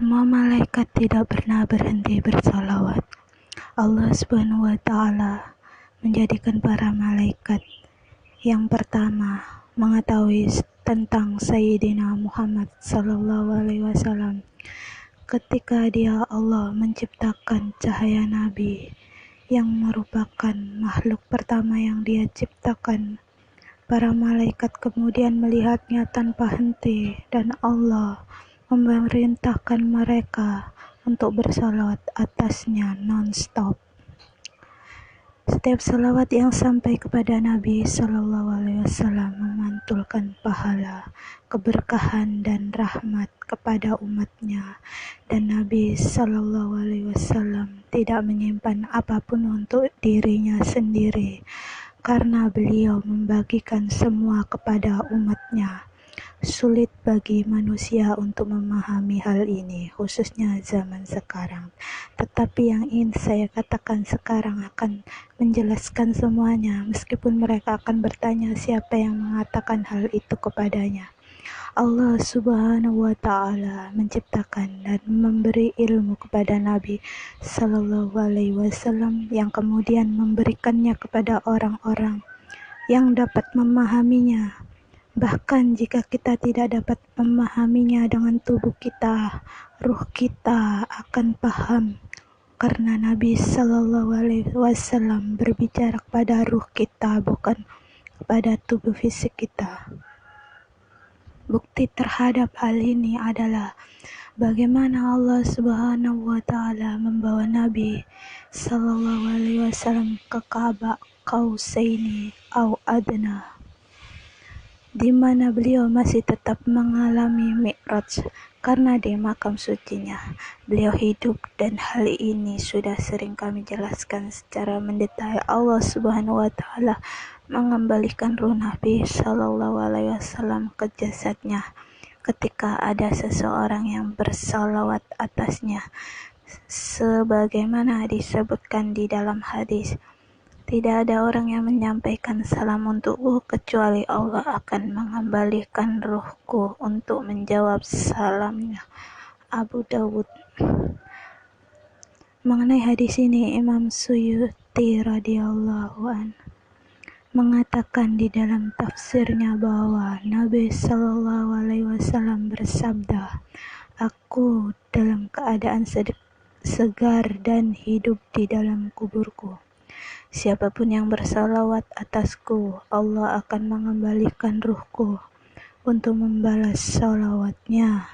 Semua malaikat tidak pernah berhenti bersalawat. Allah Subhanahu wa Ta'ala menjadikan para malaikat yang pertama mengetahui tentang Sayyidina Muhammad sallallahu alaihi wasallam. Ketika Allah menciptakan cahaya Nabi yang merupakan makhluk pertama yang Dia ciptakan, para malaikat kemudian melihatnya tanpa henti dan Allah memerintahkan mereka untuk bersalawat atasnya non-stop. Setiap salawat yang sampai kepada Nabi Sallallahu Alaihi Wasallam memantulkan pahala, keberkahan dan rahmat kepada umatnya, dan Nabi Sallallahu Alaihi Wasallam tidak menyimpan apapun untuk dirinya sendiri, karena beliau membagikan semua kepada umatnya. Sulit bagi manusia untuk memahami hal ini, khususnya zaman sekarang. Tetapi yang ingin saya katakan sekarang akan menjelaskan semuanya, meskipun mereka akan bertanya siapa yang mengatakan hal itu kepadanya. Allah Subhanahu wa Ta'ala menciptakan dan memberi ilmu kepada Nabi Sallallahu Alaihi Wasallam yang kemudian memberikannya kepada orang-orang yang dapat memahaminya. Bahkan jika kita tidak dapat memahaminya dengan tubuh kita, ruh kita akan paham, karena Nabi Sallallahu Alaihi Wasallam berbicara kepada ruh kita, bukan kepada tubuh fisik kita. Bukti terhadap hal ini adalah bagaimana Allah Subhanahu wa Ta'ala membawa Nabi Sallallahu Alaihi Wasallam ke Ka'bah Qausaini au Adna, di mana beliau masih tetap mengalami mi'raj karena di makam sucinya beliau hidup, dan hal ini sudah sering kami jelaskan secara mendetail. Allah Subhanahu wa Ta'ala mengembalikan ruh Nabi Sallallahu Alaihi Wasallam ke jasadnya ketika ada seseorang yang bersalawat atasnya, sebagaimana disebutkan di dalam hadis. Tidak ada orang yang menyampaikan salam untukku kecuali Allah akan mengembalikan ruhku untuk menjawab salamnya. Abu Dawud. Mengenai hadis ini, Imam Suyuti radhiyallahu an mengatakan di dalam tafsirnya bahwa Nabi Sallallahu Alaihi Wasallam bersabda, "Aku dalam keadaan segar dan hidup di dalam kuburku. Siapapun yang bersalawat atasku, Allah akan mengembalikan ruhku untuk membalas salawatnya."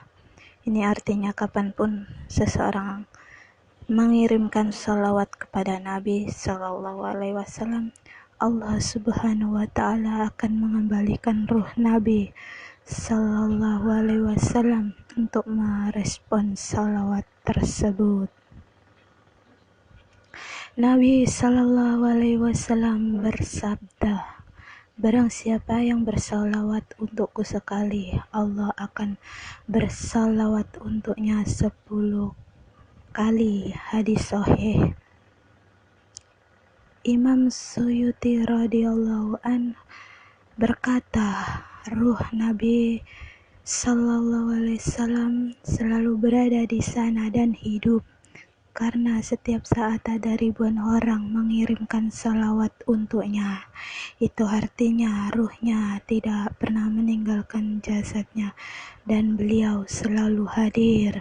Ini artinya kapanpun seseorang mengirimkan salawat kepada Nabi Sallallahu Alaihi Wasallam, Allah Subhanahu wa Ta'ala akan mengembalikan ruh Nabi Sallallahu Alaihi Wasallam untuk merespon salawat tersebut. Nabi Sallallahu Alaihi Wasallam bersabda, "Barang siapa yang bersalawat untukku sekali, Allah akan bersalawat untuknya 10 kali." Hadis sahih. Imam Suyuti radhiyallahu an berkata, ruh Nabi Sallallahu Alaihi Wasallam selalu berada di sana dan hidup, karena setiap saat ada ribuan orang mengirimkan salawat untuknya. Itu artinya ruhnya tidak pernah meninggalkan jasadnya dan beliau selalu hadir.